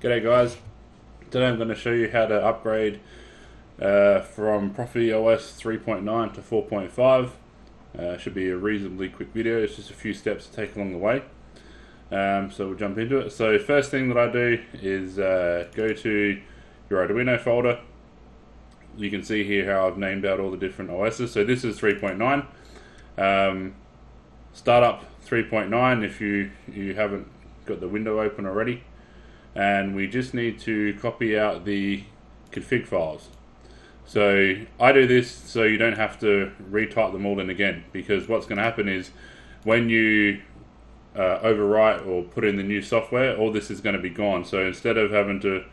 G'day guys, today I'm going to show you how to upgrade from Proffie OS 3.9 to 4.5. Should be a reasonably quick video, it's just a few steps to take along the way. So we'll jump into it. So first thing that I do is go to your Arduino folder. You can see here how I've named out all the different OSs. So this is 3.9. Start up 3.9 if you haven't got the window open already. And we just need to copy out the config files. So I do this so you don't have to retype them all in again, because what's going to happen is when you overwrite or put in the new software, all this is going to be gone. So instead of having to,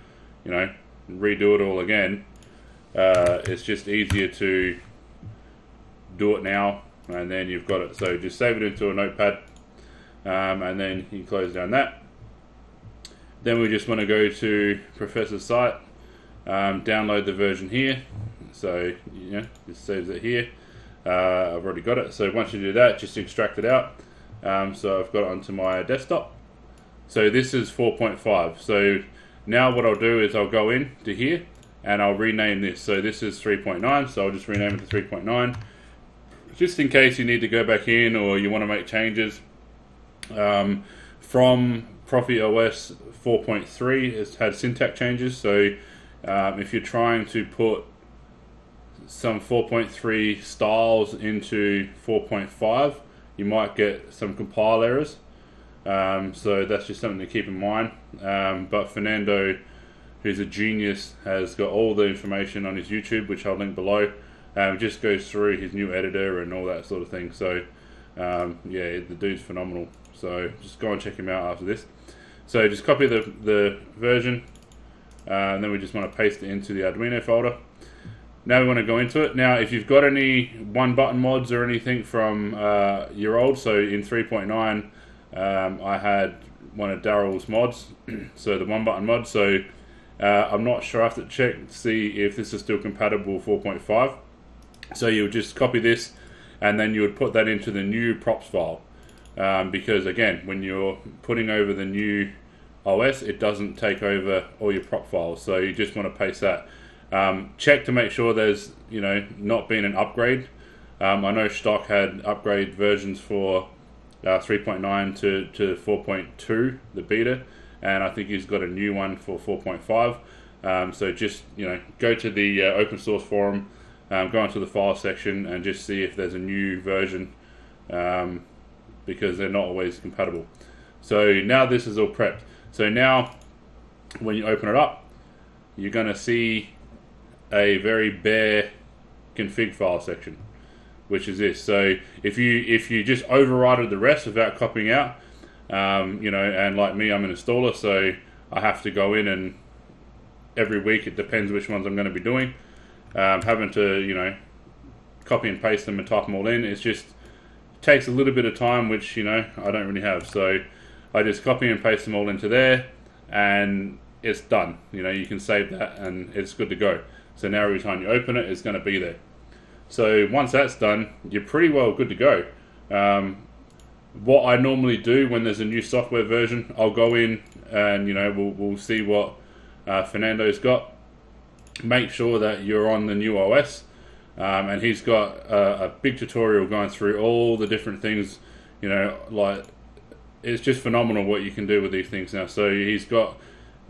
redo it all again, it's just easier to do it now, and then you've got it. So just save it into a notepad, and then you close down that. Then we just want to go to Professor's site, download the version here. So just saves it here. I've already got it. So once you do that, just extract it out. So I've got it onto my desktop. So this is 4.5. So now what I'll do is I'll go in to here and I'll rename this. So this is 3.9. So I'll just rename it to 3.9, just in case you need to go back in or you want to make changes. From Proffie OS 4.3, it's had syntax changes. So if you're trying to put some 4.3 styles into 4.5, you might get some compile errors. So that's just something to keep in mind. But Fernando, who's a genius, has got all the information on his YouTube, which I'll link below. Just goes through his new editor and all that sort of thing. So yeah, the dude's phenomenal. So just go and check him out after this. So just copy the version, and then we just want to paste it into the Arduino folder. Now we want to go into it. Now if you've got any one button mods or anything from your old, so in 3.9 I had one of Daryl's mods, so the one button mod. So I'm not sure, I have to check to see if this is still compatible with 4.5. So you would just copy this and then you would put that into the new props file. Because again, when you're putting over the new OS, it doesn't take over all your prop files, so you just want to paste that. Check to make sure there's not been an upgrade. I know Stock had upgrade versions for 3.9 to 4.2, the beta, and I think he's got a new one for 4.5. So just go to the open source forum, go into the file section, and just see if there's a new version. Because they're not always compatible. So now this is all prepped. So now when you open it up, you're going to see a very bare config file section, which is this. So if you just overrided the rest without copying out, and like me, I'm an installer, so I have to go in and every week, it depends which ones I'm going to be doing, having to copy and paste them and type them all in. It's just takes a little bit of time, which I don't really have. So I just copy and paste them all into there, and it's done. You can save that and it's good to go. So now every time you open it, it's going to be there. So once that's done, you're pretty well good to go. What I normally do when there's a new software version, I'll go in and we'll see what Fernando's got. Make sure that you're on the new OS. And he's got a big tutorial going through all the different things, like it's just phenomenal what you can do with these things now. So he's got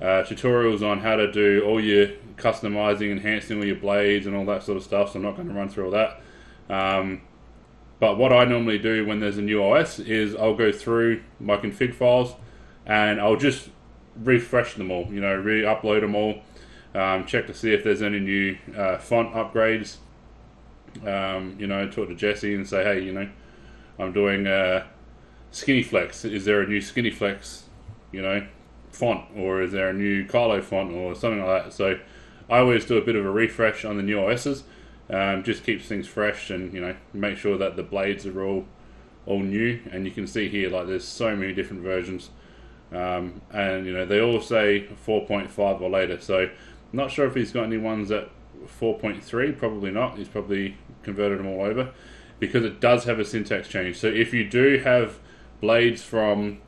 tutorials on how to do all your customizing, enhancing all your blades and all that sort of stuff, so I'm not going to run through all that. But what I normally do when there's a new OS is I'll go through my config files and I'll just refresh them all, re-upload them all, check to see if there's any new font upgrades. Talk to Jesse and say, hey, I'm doing Skinny Flex. Is there a new Skinny Flex, font, or is there a new Carlo font or something like that? So I always do a bit of a refresh on the new OSs. Just keeps things fresh, and make sure that the blades are all new. And you can see here, like, there's so many different versions, and they all say 4.5 or later. So I'm not sure if he's got any ones that 4.3, probably not. He's probably converted them all over, because it does have a syntax change. So if you do have blades from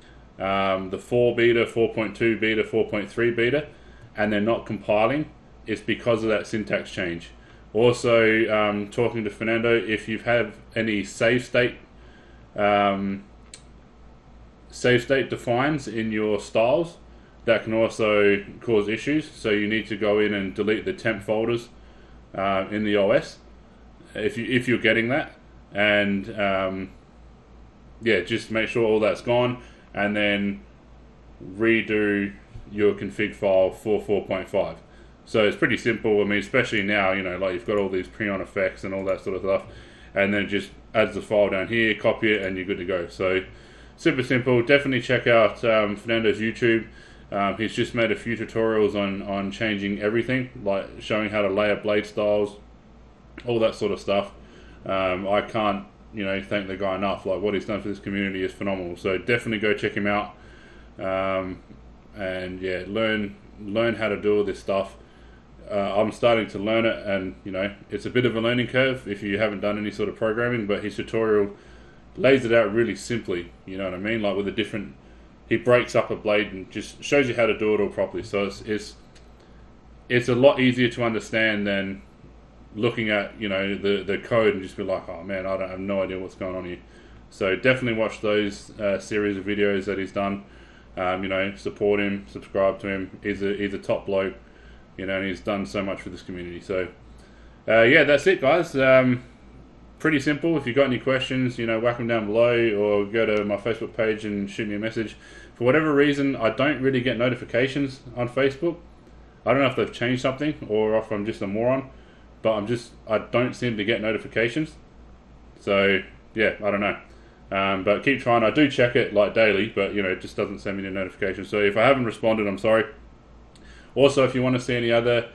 the 4 beta, 4.2 beta, 4.3 beta, and they're not compiling, it's because of that syntax change. Also, talking to Fernando, if you have any save state defines in your styles, that can also cause issues. So you need to go in and delete the temp folders in the OS if you're getting that, and yeah, just make sure all that's gone, and then redo your config file for 4.5. So it's pretty simple. I mean, especially now, you know, like you've got all these pre-on effects and all that sort of stuff, and then just adds the file down here, copy it, and you're good to go. So super simple. Definitely check out Fernando's YouTube. He's just made a few tutorials on changing everything, like showing how to layer blade styles, all that sort of stuff. I can't, you know, thank the guy enough. Like, what he's done for this community is phenomenal. So definitely go check him out, and yeah, learn how to do all this stuff. I'm starting to learn it, and you know, it's a bit of a learning curve if you haven't done any sort of programming, but his tutorial lays it out really simply, you know what I mean, like with a different, he breaks up a blade and just shows you how to do it all properly. So it's a lot easier to understand than looking at, you know, the code and just be like, oh man, I have no idea what's going on here. So definitely watch those series of videos that he's done. You know, support him, subscribe to him. He's a top bloke, you know, and he's done so much for this community. So yeah, that's it, guys. Pretty simple. If you've got any questions, you know, whack them down below, or go to my Facebook page and shoot me a message. For whatever reason, I don't really get notifications on Facebook. I don't know if they've changed something or if I'm just a moron, but I don't seem to get notifications. So yeah, I don't know. But keep trying. I do check it like daily, but you know, it just doesn't send me the notifications. So if I haven't responded, I'm sorry. Also, if you want to see any other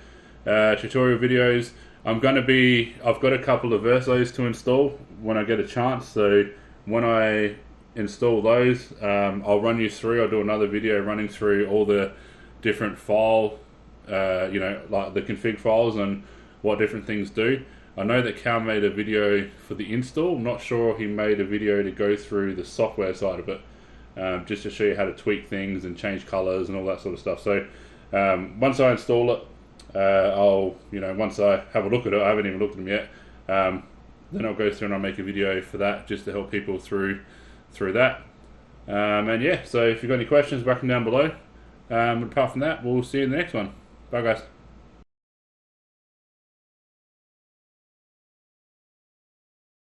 tutorial videos, I've got a couple of Versos to install when I get a chance. So when I install those, I'll run you through. I'll do another video running through all the different file, you know, like the config files and what different things do. I know that Cal made a video for the install. I'm not sure he made a video to go through the software side of it, just to show you how to tweak things and change colors and all that sort of stuff. So once I install it, I'll, you know, once I have a look at it, I haven't even looked at them yet, then I'll go through and I'll make a video for that, just to help people through that. And yeah, so if you've got any questions, whack them down below. Apart from that, we'll see you in the next one. Bye, guys.